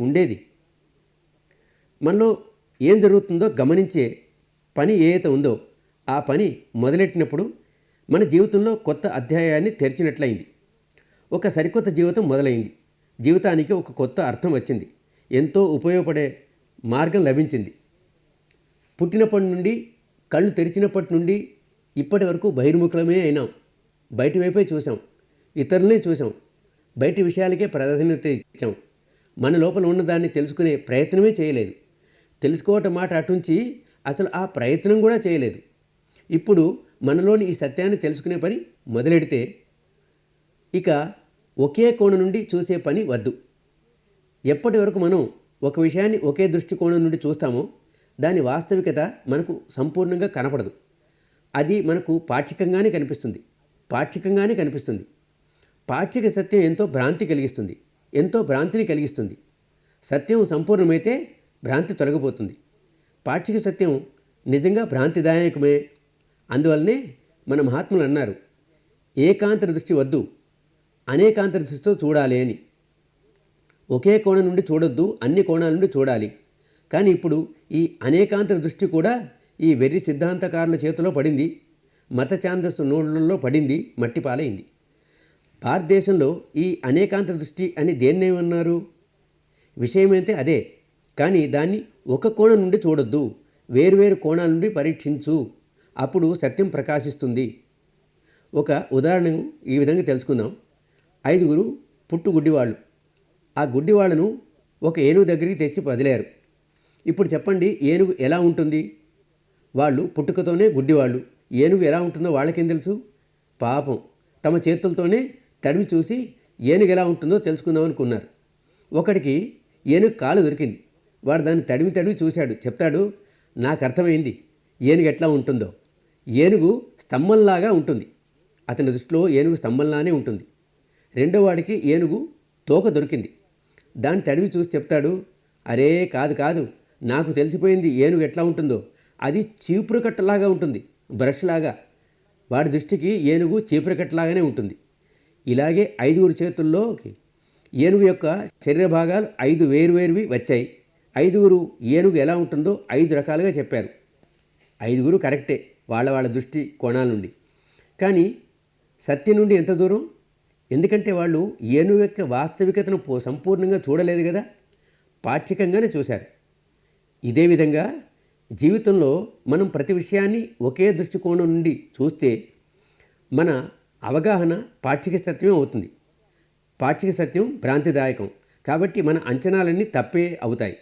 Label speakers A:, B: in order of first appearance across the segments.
A: ఉండేది. మనలో ఏం జరుగుతుందో గమనించే పని ఏదైతే ఉందో ఆ పని మొదలెట్టినప్పుడు మన జీవితంలో కొత్త అధ్యాయాన్ని తెరిచినట్లయింది. ఒక సరికొత్త జీవితం మొదలైంది. జీవితానికి ఒక కొత్త అర్థం వచ్చింది. ఎంతో ఉపయోగపడే మార్గం లభించింది. పుట్టినప్పటి నుండి, కళ్ళు తెరిచినప్పటి నుండి ఇప్పటి వరకు బహిర్ముఖులమే అయినాం. బయటి వైపే చూసాం, ఇతరులనే చూసాం, బయటి విషయాలకే ప్రాధాన్యత ఇచ్చాం. మన లోపల ఉన్నదాన్ని తెలుసుకునే ప్రయత్నమే చేయలేదు. తెలుసుకోవటం మాట అటుంచి అసలు ఆ ప్రయత్నం కూడా చేయలేదు. ఇప్పుడు మనలోని ఈ సత్యాన్ని తెలుసుకునే పని మొదలెడితే ఇక ఒకే కోణం నుండి చూసే పని వద్దు. ఎప్పటి వరకు మనం ఒక విషయాన్ని ఒకే దృష్టికోణం నుండి చూస్తామో దాని వాస్తవికత మనకు సంపూర్ణంగా కనపడదు. అది మనకు పాక్షికంగానే కనిపిస్తుంది. పాక్షిక సత్యం ఎంతో భ్రాంతిని కలిగిస్తుంది. సత్యం సంపూర్ణమైతే భ్రాంతి తొలగిపోతుంది. పాక్షిక సత్యం నిజంగా భ్రాంతిదాయకమే. అందువల్లనే మన మహాత్ములు అన్నారు, ఏకాంత దృష్టి వద్దు, అనేకాంత దృష్టితో చూడాలి అని. ఒకే కోణం నుండి చూడొద్దు, అన్ని కోణాల నుండి చూడాలి. కానీ ఇప్పుడు ఈ అనేకాంత దృష్టి కూడా ఈ వెర్రి సిద్ధాంతకారుల చేతిలో పడింది. మత ఛాందస్సు నోళ్లలో పడింది, మట్టిపాలైంది. భారతదేశంలో ఈ అనేకాంత దృష్టి అని దేన్నేమన్నారు? విషయమైతే అదే. కానీ దాన్ని ఒక కోణం నుండి చూడొద్దు, వేరువేరు కోణాల నుండి పరీక్షించు, అప్పుడు సత్యం ప్రకాశిస్తుంది. ఒక ఉదాహరణను ఈ విధంగా తెలుసుకుందాం. 5 పుట్టు గుడ్డివాళ్ళు. ఆ గుడ్డివాళ్లను ఒక ఏనుగు దగ్గరికి తెచ్చి వదిలారు. ఇప్పుడు చెప్పండి, ఏనుగు ఎలా ఉంటుంది? వాళ్ళు పుట్టుకతోనే గుడ్డివాళ్ళు. ఏనుగు ఎలా ఉంటుందో వాళ్ళకేం తెలుసు? పాపం తమ చేతులతోనే తడిమి చూసి ఏనుగు ఎలా ఉంటుందో తెలుసుకుందాం అనుకున్నారు. ఒకడికి ఏనుగు కాలు దొరికింది. వాడు దాన్ని తడిమి చూశాడు. చెప్తాడు, నాకు అర్థమైంది ఏనుగు ఎట్లా ఉంటుందో. ఏనుగు స్తంభంలాగా ఉంటుంది. అతని దృష్టిలో ఏనుగు స్తంభంలానే ఉంటుంది. రెండో వాడికి ఏనుగు తోక దొరికింది. దాన్ని తడివి చూసి చెప్తాడు, అరే కాదు, నాకు తెలిసిపోయింది ఏనుగు ఎట్లా ఉంటుందో. అది చీపురు కట్టలాగా ఉంటుంది, బ్రష్ లాగా. వాడి దృష్టికి ఏనుగు చీపురు కట్టలాగానే ఉంటుంది. ఇలాగే 5 చేతుల్లోకి ఏనుగు యొక్క శరీర భాగాలు 5 వేరువేరువి వచ్చాయి. 5 ఏనుగు ఎలా ఉంటుందో 5 రకాలుగా చెప్పారు. 5 కరెక్టే వాళ్ళ దృష్టి కోణాల నుండి. కానీ సత్యం నుండి ఎంత దూరం? ఎందుకంటే వాళ్ళు ఏనుగు యొక్క వాస్తవికతను సంపూర్ణంగా చూడలేదు కదా, పాక్షికంగానే చూశారు. ఇదే విధంగా జీవితంలో మనం ప్రతి విషయాన్ని ఒకే దృష్టికోణం నుండి చూస్తే మన అవగాహన పాక్షిక సత్యమే అవుతుంది. పాక్షిక సత్యం భ్రాంతిదాయకం. కాబట్టి మన అంచనాలన్నీ తప్పే అవుతాయి,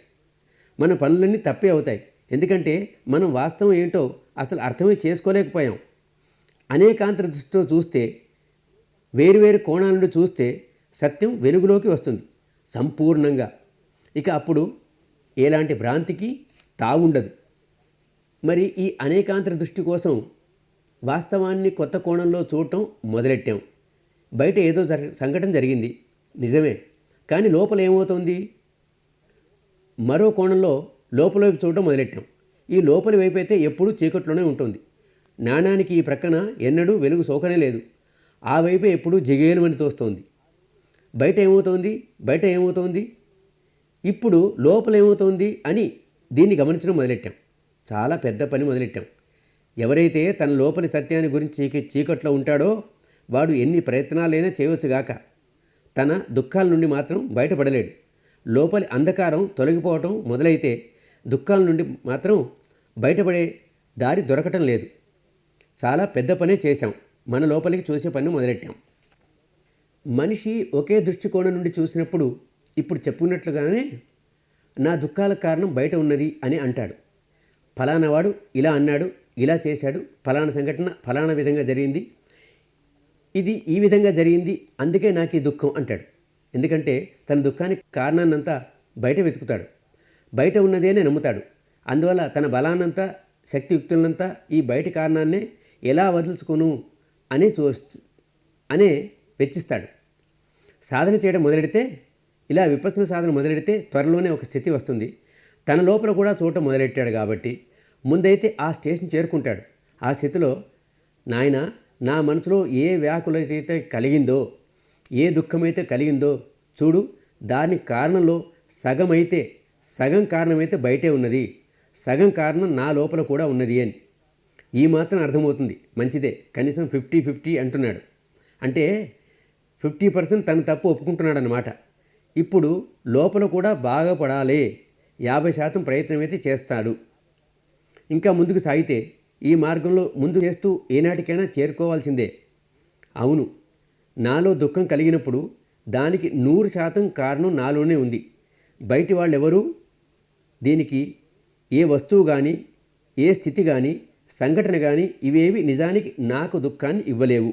A: మన పనులన్నీ తప్పే అవుతాయి. ఎందుకంటే మనం వాస్తవం ఏంటో అసలు అర్థమే చేసుకోలేకపోయాం. అనేకాంతర దృష్టితో చూస్తే, వేరువేరు కోణాల నుండి చూస్తే సత్యం వెలుగులోకి వస్తుంది సంపూర్ణంగా. ఇక అప్పుడు ఎలాంటి భ్రాంతికి తావుండదు. మరి ఈ అనేకాంతర దృష్టి కోసం వాస్తవాన్ని కొత్త కోణంలో చూడటం మొదలెట్టాం. బయట ఏదో సంఘటన జరిగింది నిజమే, కానీ లోపల ఏమవుతోంది? మరో కోణంలో లోపలవైపు చూడటం మొదలెట్టాం. ఈ లోపలి వైపు అయితే ఎప్పుడూ చీకట్లోనే ఉంటుంది. నాణానికి ఈ ప్రక్కన ఎన్నడూ వెలుగు సోకనే లేదు. ఆ వైపే ఎప్పుడూ జిగేలుమని తోస్తోంది. బయట ఏమవుతోంది? ఇప్పుడు లోపల ఏమవుతోంది అని దీన్ని గమనించడం మొదలెట్టాం. చాలా పెద్ద పని మొదలెట్టాం. ఎవరైతే తన లోపలి సత్యాన్ని గురించి చీకట్లో ఉంటాడో వాడు ఎన్ని ప్రయత్నాలైనా చేయవచ్చుగాక తన దుఃఖాల నుండి మాత్రం బయటపడలేడు. లోపలి అంధకారం తొలగిపోవటం మొదలైతే దుఃఖాల నుండి మాత్రం బయటపడే దారి దొరకటం లేదు. చాలా పెద్ద పనే చేశాం. మన లోపలికి చూసే పని మొదలెట్టాం. మనిషి ఒకే దృష్టికోణం నుండి చూసినప్పుడు ఇప్పుడు చెప్పుకున్నట్లుగానే నా దుఃఖాలకు కారణం బయట ఉన్నది అని అంటాడు. ఫలానా వాడు ఇలా అన్నాడు, ఇలా చేశాడు, ఫలానా సంఘటన ఫలానా విధంగా జరిగింది, ఇది ఈ విధంగా జరిగింది, అందుకే నాకు ఈ దుఃఖం అంటాడు. ఎందుకంటే తన దుఃఖానికి కారణాన్నంతా బయట వెతుకుతాడు, బయట ఉన్నదేనే నమ్ముతాడు. అందువల్ల తన బలాన్నంతా శక్తియుక్తులంతా ఈ బయటి కారణాన్నే ఎలా వదులుచుకోను అనే వెచ్చిస్తాడు. సాధన చేయడం మొదలెడితే, ఇలా విపස්සన సాధన మొదలెడితే త్వరలోనే ఒక స్థితి వస్తుంది. తన లోపల కూడా చూడటం మొదలెట్టాడు కాబట్టి ముందైతే ఆ స్టేషన్ చేరుకుంటాడు. ఆ స్థితిలో నాయన నా మనసులో ఏ వ్యాకులత కలిగిందో, ఏ దుఃఖమైతే కలిగిందో చూడు, దాని కారణంలో సగమైతే సగం కారణమైతే బయటే ఉన్నది, సగం కారణం నా లోపల కూడా ఉన్నది అని. ఈ మాత్రం అర్థమవుతుంది, మంచిదే. కనీసం 50-50 అంటున్నాడు. అంటే 50% తన తప్పు ఒప్పుకుంటున్నాడు అన్నమాట. ఇప్పుడు లోపల కూడా బాగుపడాలి, 50% ప్రయత్నం అయితే చేస్తాడు. ఇంకా ముందుకు సాగితే ఈ మార్గంలో ముందు చేస్తూ ఏనాటికైనా చేరుకోవాల్సిందే. అవును, నాలో దుఃఖం కలిగినప్పుడు దానికి 100% కారణం నాలోనే ఉంది. బయటి వాళ్ళెవరూ దీనికి ఏ వస్తువు కానీ, ఏ స్థితి కానీ, సంఘటన కానీ ఇవేవి నిజానికి నాకు దుఃఖాన్ని ఇవ్వలేవు.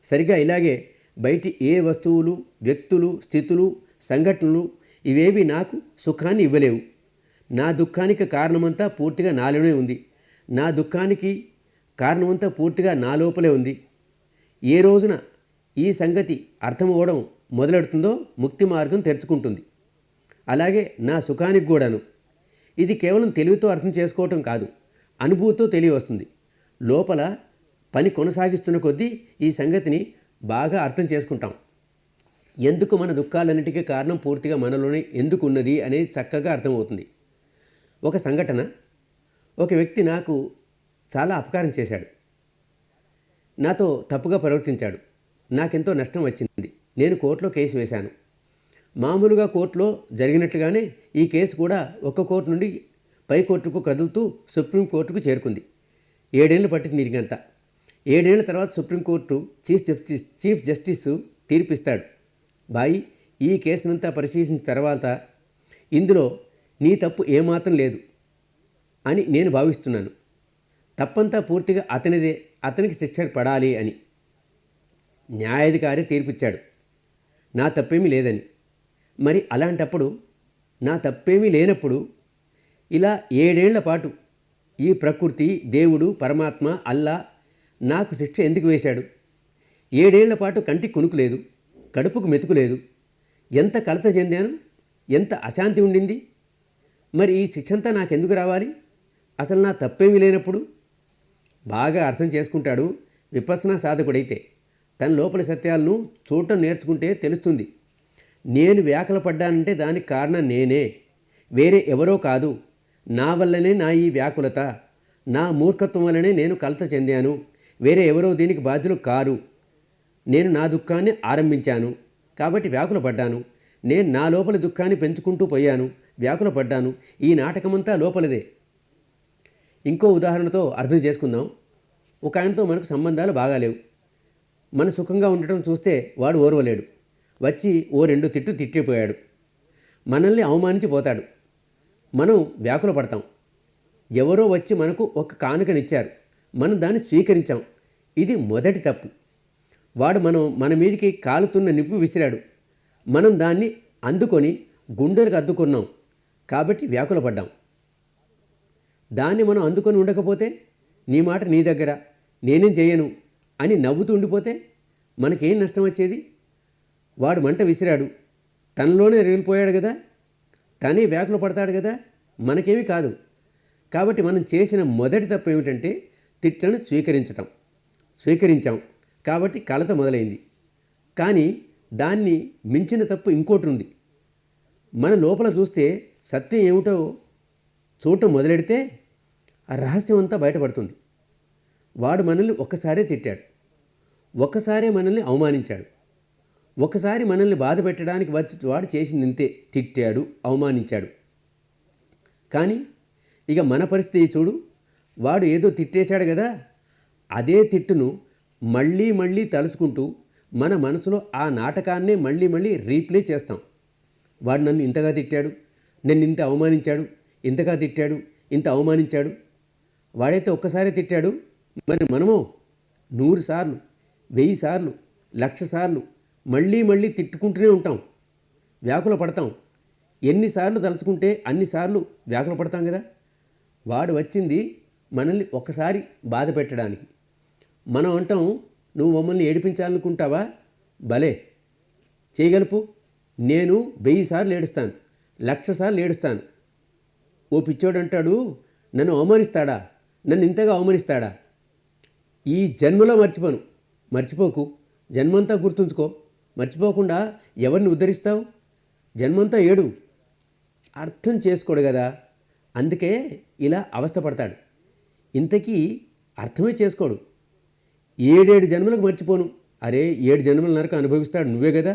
A: సరిగ్గా ఇలాగే బయటి ఏ వస్తువులు, వ్యక్తులు, స్థితులు, సంఘటనలు ఇవేవి నాకు సుఖాన్ని ఇవ్వలేవు. నా దుఃఖానికి కారణమంతా పూర్తిగా నాలోనే ఉంది. నా దుఃఖానికి కారణమంతా పూర్తిగా నా లోపలే ఉంది. ఏ రోజున ఈ సంగతి అర్థమవ్వడం మొదలెడుతుందో ముక్తి మార్గం తెరుచుకుంటుంది. అలాగే నా సుఖానికి కూడాను. ఇది కేవలం తెలివితో అర్థం చేసుకోవటం కాదు, అనుభూతితో తెలియవస్తుంది. లోపల పని కొనసాగిస్తున్న కొద్దీ ఈ సంగతిని బాగా అర్థం చేసుకుంటాం. ఎందుకు మన దుఃఖాలన్నిటికీ కారణం పూర్తిగా మనలోనే ఎందుకు ఉన్నది అనేది చక్కగా అర్థమవుతుంది. ఒక సంఘటన, ఒక వ్యక్తి నాకు చాలా అపకారం చేశాడు. నాతో తప్పుగా ప్రవర్తించాడు. నాకెంతో నష్టం వచ్చింది. నేను కోర్టులో కేసు వేశాను. మామూలుగా కోర్టులో జరిగినట్లుగానే ఈ కేసు కూడా ఒక కోర్టు నుండి పై కోర్టుకు కదులుతూ సుప్రీంకోర్టుకు చేరుకుంది. 7 ఏళ్ళు పట్టింది దీనికంతా. 7 ఏళ్ల తర్వాత సుప్రీంకోర్టు చీఫ్ జస్టిస్ తీర్పిస్తాడు. బాయ్, ఈ కేసునంతా పరిశీలించిన తర్వాత ఇందులో నీ తప్పు ఏమాత్రం లేదు అని నేను భావిస్తున్నాను. తప్పంతా పూర్తిగా అతనిదే, అతనికి శిక్ష పడాలి అని. న్యాయాధికారి తీర్పిచ్చాడు, నా తప్పేమీ లేదని. మరి అలాంటప్పుడు, నా తప్పేమీ లేనప్పుడు ఇలా 7 ఏళ్ల పాటు ఈ ప్రకృతి, దేవుడు, పరమాత్మ, అల్లా నాకు శిక్ష ఎందుకు వేశాడు? 7 ఏళ్ల పాటు కంటికి కునుకు లేదు, కడుపుకు మెతుకు లేదు. ఎంత కలత చెందాను, ఎంత అశాంతి ఉండింది. మరి ఈ శిక్షంతా నాకెందుకు రావాలి? అసలు నా తప్పేమీ లేనప్పుడు. బాగా అర్థం చేసుకుంటాడు విపස්සనా సాధకుడైతే. తన లోపల సత్యాలను చూడటం నేర్చుకుంటే తెలుస్తుంది. నేను వ్యాకుల పడ్డానంటే దానికి కారణం నేనే, వేరే ఎవరో కాదు. నా వల్లనే నా ఈ వ్యాకులత, నా మూర్ఖత్వం వల్లనే నేను కలత చెందాను. వేరే ఎవరో దీనికి బాధ్యులు కారు. నేను నా దుఃఖాన్ని ఆరంభించాను కాబట్టి వ్యాకుల పడ్డాను. నేను నా లోపల దుఃఖాన్ని పెంచుకుంటూ పోయాను, వ్యాకుల పడ్డాను. ఈ నాటకమంతా లోపలదే. ఇంకో ఉదాహరణతో అర్థం చేసుకుందాం. ఒక ఆయనతో మనకు సంబంధాలు బాగాలేవు. మన సుఖంగా ఉండటం చూస్తే వాడు ఓర్వలేడు. వచ్చి ఓ 2 తిట్టిపోయాడు. మనల్ని అవమానించి పోతాడు. మనం వ్యాకుల పడతాం. ఎవరో వచ్చి మనకు ఒక కానుకనిచ్చారు, మనం దాన్ని స్వీకరించాం. ఇది మొదటి తప్పు. వాడు మన మీదికి కాలుతున్న నిప్పు విసిరాడు. మనం దాన్ని అందుకొని గుండెలకు అద్దుకున్నాం కాబట్టి వ్యాకుల పడ్డాం. దాన్ని మనం అందుకొని ఉండకపోతే, నీ మాట నీ దగ్గర, నేనేం చేయను అని నవ్వుతూ ఉండిపోతే మనకేం నష్టం వచ్చేది? వాడు మంట విసిరాడు, తనలోనే రగిలిపోయాడు కదా, తనే వ్యాకుల పడతాడు కదా, మనకేమీ కాదు. కాబట్టి మనం చేసిన మొదటి తప్పు ఏమిటంటే తిట్లను స్వీకరించాం కాబట్టి కలత మొదలైంది. కానీ దాన్ని మించిన తప్పు ఇంకోటి ఉంది. మన లోపల చూస్తే సత్యం ఏమిటో చూడటం మొదలెడితే ఆ రహస్యం అంతా బయటపడుతుంది. వాడు మనల్ని ఒక్కసారే తిట్టాడు, ఒక్కసారే మనల్ని అవమానించాడు, ఒకసారి మనల్ని బాధ పెట్టడానికి వాడు చేసింది ఇంతే, తిట్టాడు, అవమానించాడు. కానీ ఇక మన పరిస్థితి చూడు. వాడు ఏదో తిట్టేశాడు కదా, అదే తిట్టును మళ్ళీ మళ్ళీ తలుచుకుంటూ మన మనసులో ఆ నాటకాన్నే మళ్ళీ మళ్ళీ రీప్లే చేస్తాం. వాడు నన్ను ఇంతగా తిట్టాడు, నన్ను ఇంత అవమానించాడు, ఇంతగా తిట్టాడు, ఇంత అవమానించాడు. వాడైతే ఒక్కసారి తిట్టాడు, మరి మనమో 100 సార్లు, 1000 సార్లు, 1,00,000 సార్లు మళ్ళీ మళ్ళీ తిట్టుకుంటూనే ఉంటాం, వ్యాకుల పడతాం. ఎన్నిసార్లు తలుచుకుంటే అన్నిసార్లు వ్యాకుల పడతాం కదా. వాడు వచ్చింది మనల్ని ఒక్కసారి బాధ పెట్టడానికి. మనం అంటాం, నువ్వు మమ్మల్ని ఏడిపించాలనుకుంటావా? భలే చేయగలుపు, నేను 1000 సార్లు ఏడుస్తాను, 1,00,000 సార్లు ఏడుస్తాను. ఓ పిచ్చోడు అంటాడు, నన్ను అవమానిస్తాడా, నన్ను ఇంతగా అవమానిస్తాడా? ఈ జన్మలో మర్చిపోకు, జన్మంతా గుర్తుంచుకో. మర్చిపోకుండా ఎవరిని ఉద్ధరిస్తావు? జన్మంతా ఏడు, అర్థం చేసుకోడు కదా, అందుకే ఇలా అవస్థపడతాడు. ఇంతకీ అర్థమే చేసుకోడు. 7 జన్మలకు మర్చిపోను. అరే 7 జన్మల నరకం అనుభవిస్తాడు నువ్వే కదా.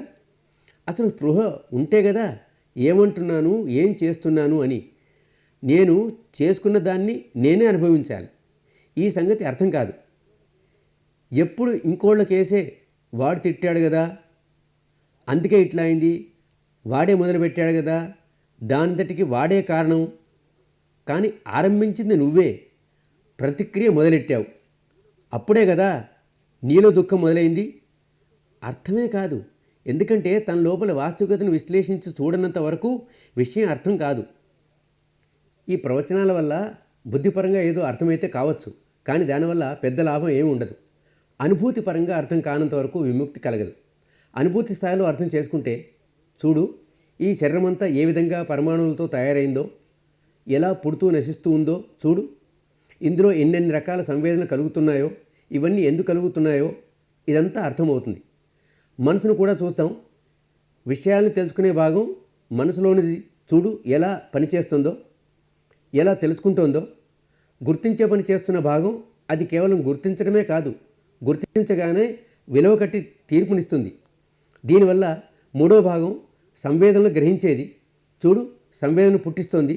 A: అసలు స్పృహ ఉంటే కదా ఏమంటున్నాను, ఏం చేస్తున్నాను అని. నేను చేసుకున్న దాన్ని నేనే అనుభవించాలి. ఈ సంగతి అర్థం కాదు. ఎప్పుడు ఇంకోళ్ళకేసే వాడు తిట్టాడు కదా, అందుకే ఇట్లా అయింది, వాడే మొదలుపెట్టాడు కదా, దానంతటికి వాడే కారణం. కానీ ఆరంభించింది నువ్వే, ప్రతిక్రియ మొదలెట్టావు. అప్పుడే కదా నీలో దుఃఖం మొదలైంది. అర్థమే కాదు. ఎందుకంటే తన లోపల వాస్తవికతను విశ్లేషించి చూడనంత వరకు విషయం అర్థం కాదు. ఈ ప్రవచనాల వల్ల బుద్ధిపరంగా ఏదో అర్థమైతే కావచ్చు, కానీ దానివల్ల పెద్ద లాభం ఏమి ఉండదు. అనుభూతి పరంగా అర్థం కానంత వరకు విముక్తి కలగదు. అనుభూతి స్థాయిలో అర్థం చేసుకుంటే, చూడు ఈ శరీరమంతా ఏ విధంగా పరమాణువులతో తయారైందో, ఎలా పుడుతూ నశిస్తూ ఉందో చూడు, ఇందులో ఎన్నెన్ని రకాల సంవేదనలు కలుగుతున్నాయో, ఇవన్నీ ఎందుకు కలుగుతున్నాయో ఇదంతా అర్థమవుతుంది. మనసును కూడా చూస్తాం. విషయాలను తెలుసుకునే భాగం మనసులోనిది చూడు ఎలా పనిచేస్తుందో, ఎలా తెలుసుకుంటోందో. గుర్తించే పని చేస్తున్న భాగం అది కేవలం గుర్తించడమే కాదు, గుర్తించగానే విలువ కట్టి తీర్పునిస్తుంది. దీనివల్ల మూడో భాగం సంవేదనలు గ్రహించేది చూడు సంవేదనలు పుట్టిస్తోంది.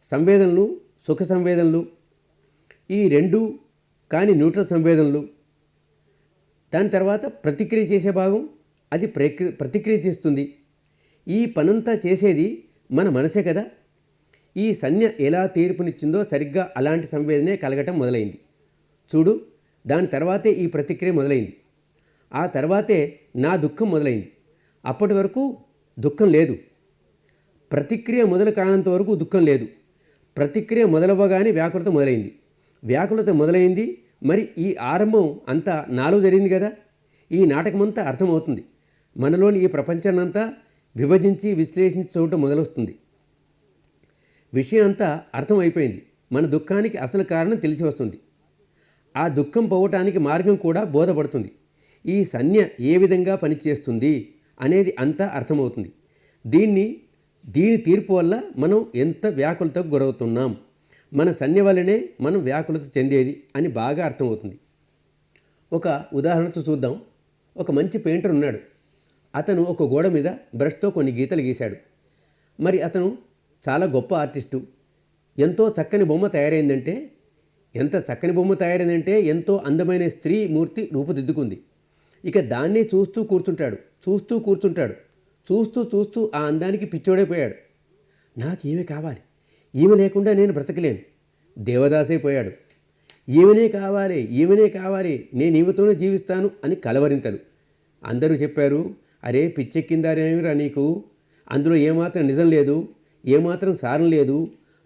A: సంవేదనలు సుఖ సంవేదనలు, ఈ రెండు కానీ న్యూట్రల్ సంవేదనలు. దాని తర్వాత ప్రతిక్రియ చేసే భాగం అది ప్రతిక్రియ చేస్తుంది. ఈ పనంతా చేసేది మన మనసే కదా. ఈ సంజ్ఞ ఎలా తీర్పునిచ్చిందో సరిగ్గా అలాంటి సంవేదనే కలగటం మొదలైంది చూడు. దాని తర్వాతే ఈ ప్రతిక్రియ మొదలైంది. ఆ తర్వాతే నా దుఃఖం మొదలైంది. అప్పటి వరకు దుఃఖం లేదు. ప్రతిక్రియ మొదలు కానంత వరకు దుఃఖం లేదు. ప్రతిక్రియ మొదలవ్వగానే వ్యాకులత మొదలైంది. వ్యాకులత మొదలైంది. మరి ఈ ఆరంభం అంతా నాలో జరిగింది కదా. ఈ నాటకమంతా అర్థమవుతుంది. మనలోని ఈ ప్రపంచాన్నంతా విభజించి విశ్లేషించి చూడటం మొదలొస్తుంది. విషయం అంతా అర్థమైపోయింది. మన దుఃఖానికి అసలు కారణం తెలిసి వస్తుంది. ఆ దుఃఖం పోవటానికి మార్గం కూడా బోధపడుతుంది. ఈ సంజ్ఞ ఏ విధంగా పనిచేస్తుంది అనేది అంతా అర్థమవుతుంది. దీని తీర్పు వల్ల మనం ఎంత వ్యాకులతకు గురవుతున్నాం, మన సంజ్ఞ వల్లనే మనం వ్యాకులత చెందేది అని బాగా అర్థమవుతుంది. ఒక ఉదాహరణతో చూద్దాం. ఒక మంచి పెయింటర్ ఉన్నాడు. అతను ఒక గోడ మీద బ్రష్తో కొన్ని గీతలు గీశాడు. మరి అతను చాలా గొప్ప ఆర్టిస్టు. ఎంతో చక్కని బొమ్మ తయారైందంటే ఎంతో అందమైన స్త్రీ మూర్తి రూపుదిద్దుకుంది. ఇక దాన్నే చూస్తూ కూర్చుంటాడు. చూస్తూ ఆ అందానికి పిచ్చోడైపోయాడు. నాకేమి కావాలి, ఈమె లేకుండా నేను బ్రతకలేను, దేవదాసైపోయాడు. ఈమెనే కావాలి, నేను ఈమెతోనే జీవిస్తాను అని కలవరింతలు. అందరూ చెప్పారు, అరే పిచ్చెక్కిందారేమిరా నీకు, అందులో ఏమాత్రం నిజం లేదు, ఏమాత్రం సారం లేదు,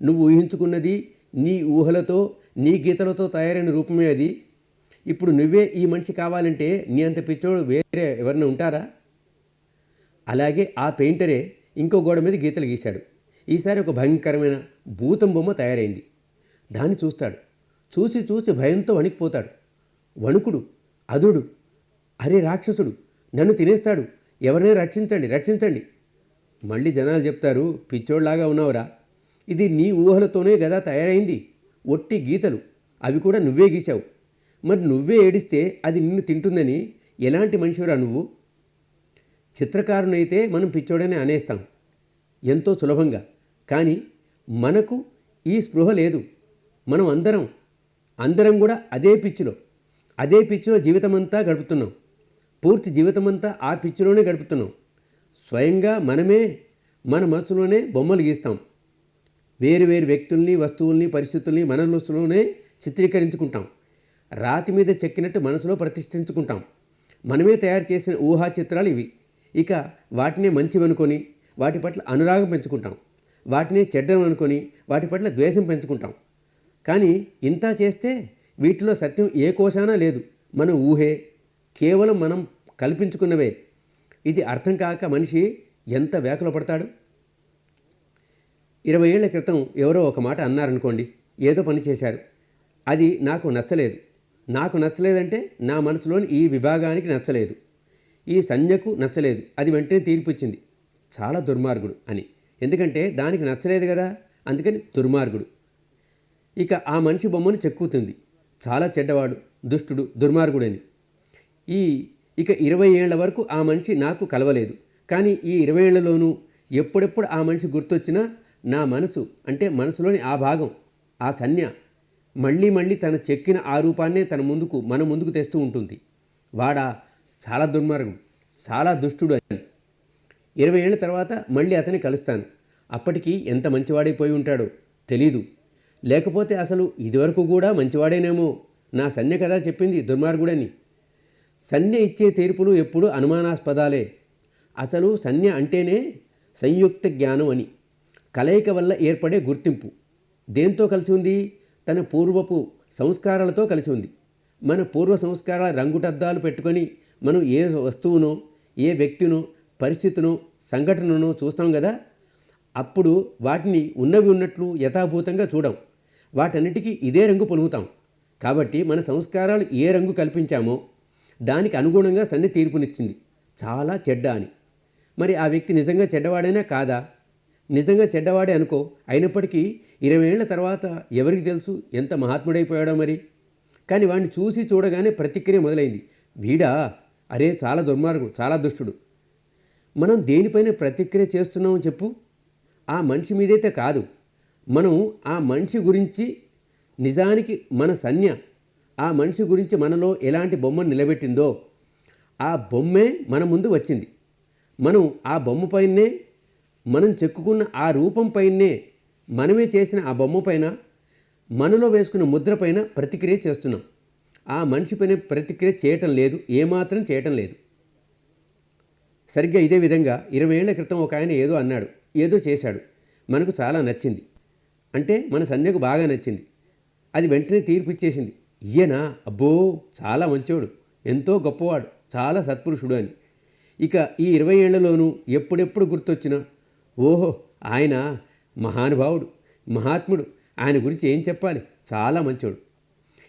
A: నువ్వు ఊహించుకున్నది నీ ఊహలతో నీ గీతలతో తయారైన రూపమే అది. ఇప్పుడు నువ్వే ఈ మనిషి కావాలంటే నీ అంత పిచ్చోడు వేరే ఎవరైనా ఉంటారా? అలాగే ఆ పెయింటరే ఇంకో గోడ మీద గీతలు గీశాడు. ఈసారి ఒక భయంకరమైన భూతం బొమ్మ తయారైంది. దాన్ని చూస్తాడు. చూసి భయంతో వణికిపోతాడు. వణుకుడు, అదుడు, అరే రాక్షసుడు నన్ను తినేస్తాడు, ఎవరినైనా రక్షించండి. మళ్ళీ జనాలు చెప్తారు, పిచ్చోడ్లాగా ఉన్నావురా, ఇది నీ ఊహలతోనే కదా తయారైంది, ఒట్టి గీతలు, అవి కూడా నువ్వే గీశావు. మరి నువ్వే ఏడిస్తే అది నిన్ను తింటుందని ఎలాంటి మనిషిరా నువ్వు? చిత్రకారునైతే మనం పిచ్చోడని అనేస్తాం ఎంతో సులభంగా. కానీ మనకు ఈ స్పృహ లేదు. మనం అందరం కూడా అదే పిచ్చిలో జీవితమంతా గడుపుతున్నాం. పూర్తి జీవితమంతా ఆ పిచ్చిలోనే గడుపుతున్నాం. స్వయంగా మనమే మన మనసులోనే బొమ్మలు గీస్తాం. వేరు వ్యక్తుల్ని, వస్తువుల్ని, పరిస్థితుల్ని మన మనసులోనే చిత్రీకరించుకుంటాం. రాతి మీద చెక్కినట్టు మనసులో ప్రతిష్ఠించుకుంటాం. మనమే తయారు చేసిన ఊహా చిత్రాలు ఇవి. ఇక వాటినే మంచివనుకొని వాటి పట్ల అనురాగం పెంచుకుంటాం. వాటినే చెడ్డమనుకొని వాటి పట్ల ద్వేషం పెంచుకుంటాం. కానీ ఇంత చేస్తే వీటిలో సత్యం ఏ కోశానా లేదు. మన ఊహే, కేవలం మనం కల్పించుకున్నవే. ఇది అర్థం కాక మనిషి ఎంత వ్యాకుల పడతాడు. 20 ఏళ్ల క్రితం ఎవరో ఒక మాట అన్నారనుకోండి, ఏదో పని చేశారు, అది నాకు నచ్చలేదంటే నా మనసులోని ఈ విభాగానికి నచ్చలేదు, ఈ సంజ్ఞకు నచ్చలేదు, అది వెంటనే తీర్పు ఇచ్చింది, చాలా దుర్మార్గుడు అని. ఎందుకంటే దానికి నచ్చలేదు కదా, అందుకని దుర్మార్గుడు. ఇక ఆ మనిషి బొమ్మను చెక్కుతుంది, చాలా చెడ్డవాడు, దుష్టుడు, దుర్మార్గుడని. ఈ ఇక 20 ఏళ్ల వరకు ఆ మనిషి నాకు కలవలేదు. కానీ ఈ 20 ఏళ్లలోనూ ఎప్పుడెప్పుడు ఆ మనిషి గుర్తొచ్చినా నా మనసు, అంటే మనసులోని ఆ భాగం, ఆ సంజ్ఞ మళ్ళీ మళ్ళీ తన చెక్కిన ఆ రూపాన్నే మన ముందుకు తెస్తూ ఉంటుంది. వాడా చాలా దుర్మార్గం, చాలా దుష్టుడు అని. 20 ఏళ్ల తర్వాత మళ్ళీ అతన్ని కలుస్తాను. అప్పటికి ఎంత మంచివాడైపోయి ఉంటాడో తెలీదు. లేకపోతే అసలు ఇదివరకు కూడా మంచివాడేనేమో. నా సంజ్ఞ కదా చెప్పింది దుర్మార్గుడని. సంజ్ఞ ఇచ్చే తీర్పులు ఎప్పుడూ అనుమానాస్పదాలే. అసలు సంజ్ఞ అంటేనే సంయుక్త జ్ఞానం అని, కలయిక వల్ల ఏర్పడే గుర్తింపు. దేంతో కలిసి ఉంది? తన పూర్వపు సంస్కారాలతో కలిసి ఉంది. మన పూర్వ సంస్కారాల రంగుటద్దాలు పెట్టుకొని మనం ఏ వస్తువునో, ఏ వ్యక్తినో, పరిస్థితినో, సంఘటననో చూస్తాం కదా, అప్పుడు వాటిని ఉన్నవి ఉన్నట్లు యథాభూతంగా చూడం. వాటన్నిటికీ ఇదే రంగు పొలుగుతాం. కాబట్టి మన సంస్కారాలు ఏ రంగు కల్పించామో దానికి అనుగుణంగా సన్ని తీర్పునిచ్చింది, చాలా చెడ్డ అని. మరి ఆ వ్యక్తి నిజంగా చెడ్డవాడైనా కాదా? నిజంగా చెడ్డవాడే అనుకో. అయినప్పటికీ 20 ఏళ్ల తర్వాత ఎవరికి తెలుసు ఎంత మహాత్ముడైపోయాడో మరి. కానీ వాడిని చూసి చూడగానే ప్రతిక్రియ మొదలైంది. వీడా? అరే చాలా దుర్మార్గుడు, చాలా దుష్టుడు. మనం దేనిపైన ప్రతిక్రియ చేస్తున్నామో చెప్పు? ఆ మనిషి మీదైతే కాదు. మనం ఆ మనిషి గురించి, నిజానికి మన సంజ్ఞ ఆ మనిషి గురించి మనలో ఎలాంటి బొమ్మను నిలబెట్టిందో ఆ బొమ్మే మన ముందు వచ్చింది. మనం ఆ బొమ్మపైనే, మనం చెక్కుకున్న ఆ రూపంపైనే, మనమే చేసిన ఆ బొమ్మపైన, మనలో వేసుకున్న ముద్రపైన ప్రతిక్రియ చేస్తున్నాం. ఆ మనిషిపైన ప్రతిక్రియ చేయటం లేదు, ఏమాత్రం చేయటం లేదు. సరిగ్గా ఇదే విధంగా 20 ఏళ్ల క్రితం ఒక ఆయన ఏదో అన్నాడు, ఏదో చేశాడు, మనకు చాలా నచ్చింది. అంటే మన సంజ్ఞకు బాగా నచ్చింది. అది వెంటనే తీర్పు ఇచ్చేసింది. ఈయన అబ్బో చాలా మంచోడు, ఎంతో గొప్పవాడు, చాలా సత్పురుషుడు అని. ఇక ఈ 20 ఏళ్లలోనూ ఎప్పుడెప్పుడు గుర్తొచ్చినా ఓహో ఆయన మహానుభావుడు, మహాత్ముడు, ఆయన గురించి ఏం చెప్పాలి, చాలా మంచోడు.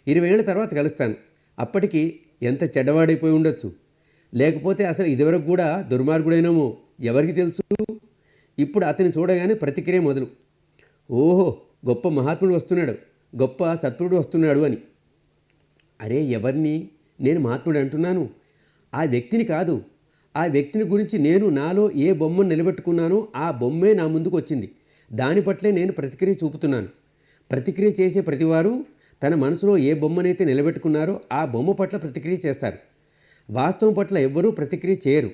A: 20 ఏళ్ల తర్వాత కలుస్తాను. అప్పటికి ఎంత చెడ్డవాడైపోయి ఉండొచ్చు. లేకపోతే అసలు ఇదివరకు కూడా దుర్మార్గుడైనామో, ఎవరికి తెలుసు. ఇప్పుడు అతన్ని చూడగానే ప్రతిక్రియ మొదలు. ఓహో గొప్ప మహాత్ముడు వస్తున్నాడు, గొప్ప సత్పురుడు వస్తున్నాడు అని. అరే ఎవరిని నేను మహాత్ముడు అంటున్నాను? ఆ వ్యక్తిని కాదు. ఆ వ్యక్తిని గురించి నేను నాలో ఏ బొమ్మను నిలబెట్టుకున్నానో ఆ బొమ్మే నా ముందుకు వచ్చింది. దాని పట్లే నేను ప్రతిక్రియ చూపుతున్నాను. ప్రతిక్రియ చేసే ప్రతివారు తన మనసులో ఏ బొమ్మనైతే నిలబెట్టుకున్నారో ఆ బొమ్మ పట్ల ప్రతిక్రియ చేస్తారు. వాస్తవం పట్ల ఎవ్వరూ ప్రతిక్రియ చేయరు.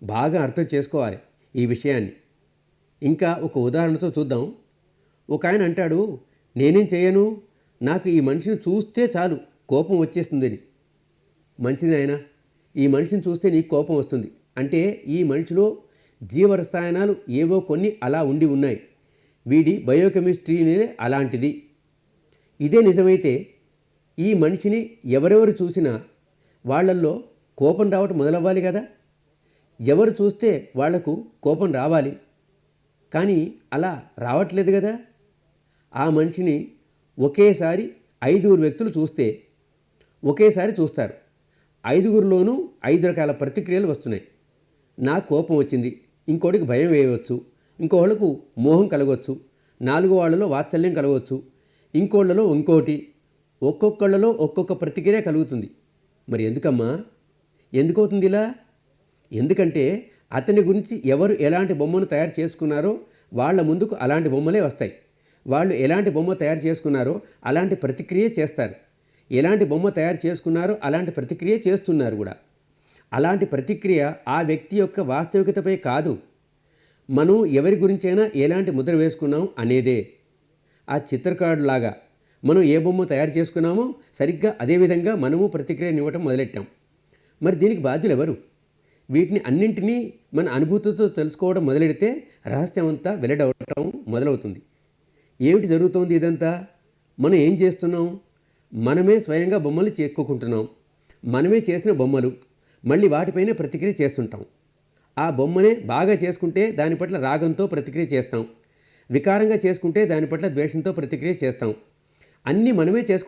A: బాగా అర్థం చేసుకోవాలి ఈ విషయాన్ని. ఇంకా ఒక ఉదాహరణతో చూద్దాం. ఒక ఆయన అంటాడు, నేనేం చేయను, నాకు ఈ మనిషిని చూస్తే చాలు కోపం వచ్చేస్తుందని. మంచిది ఆయన, ఈ మనిషిని చూస్తే నీకు కోపం వస్తుంది అంటే ఈ మనిషిలో జీవరసాయనాలు ఏవో కొన్ని అలా ఉండి ఉన్నాయి. వీడి బయోకెమిస్ట్రీనే అలాంటిది. ఇదే నిజమైతే ఈ మనిషిని ఎవరెవరు చూసినా వాళ్ళల్లో కోపం రావటం మొదలవ్వాలి కదా. ఎవరు చూస్తే వాళ్లకు కోపం రావాలి. కానీ అలా రావట్లేదు కదా. ఆ మనిషిని ఒకేసారి 5 వ్యక్తులు చూస్తే ఒకేసారి చూస్తారు. 5లోనూ 5 రకాల ప్రతిక్రియలు వస్తున్నాయి. నాకు కోపం వచ్చింది, ఇంకోటికి భయం వేయవచ్చు, ఇంకోళ్ళకు మోహం కలగవచ్చు, 4 వాళ్ళలో వాత్సల్యం కలగవచ్చు, ఇంకోళ్ళలో ఇంకోటి. ఒక్కొక్కళ్ళలో ఒక్కొక్క ప్రతిక్రియ కలుగుతుంది. మరి ఎందుకమ్మా? ఎందుకవుతుంది ఇలా? ఎందుకంటే అతని గురించి ఎవరు ఎలాంటి బొమ్మను తయారు చేసుకున్నారో వాళ్ళ ముందుకు అలాంటి బొమ్మలే వస్తాయి. వాళ్ళు ఎలాంటి బొమ్మ తయారు చేసుకున్నారో అలాంటి ప్రతిక్రియ చేస్తారు. ఎలాంటి బొమ్మ తయారు చేసుకున్నారో అలాంటి ప్రతిక్రియ చేస్తున్నారు కూడా. అలాంటి ప్రతిక్రియ ఆ వ్యక్తి యొక్క వాస్తవికతపై కాదు, మనం ఎవరి గురించైనా ఎలాంటి ముద్ర వేసుకున్నాం అనేదే. ఆ చిత్రకారులాగా మనం ఏ బొమ్మ తయారు చేసుకున్నామో సరిగ్గా అదేవిధంగా మనము ప్రతిక్రియనివ్వటం మొదలెట్టాం. మరి దీనికి బాధ్యులు ఎవరు? వీటిని అన్నింటినీ మన అనుభూతితో తెలుసుకోవడం మొదలెడితే రహస్యం అంతా వెల్లడవటం మొదలవుతుంది. ఏమిటి జరుగుతోంది ఇదంతా? మనం ఏం చేస్తున్నాం? మనమే స్వయంగా బొమ్మలు చెక్కుకుంటున్నాం. మనమే చేసిన బొమ్మలు మళ్ళీ వాటిపైనే ప్రతిక్రియ చేస్తుంటాం. ఆ బొమ్మనే బాగా చేసుకుంటే దాని పట్ల రాగంతో ప్రతిక్రియ చేస్తాం. వికారంగా చేసుకుంటే దాని పట్ల ద్వేషంతో ప్రతిక్రియ చేస్తాం. అన్నీ మనమే చేసుకుంటాం.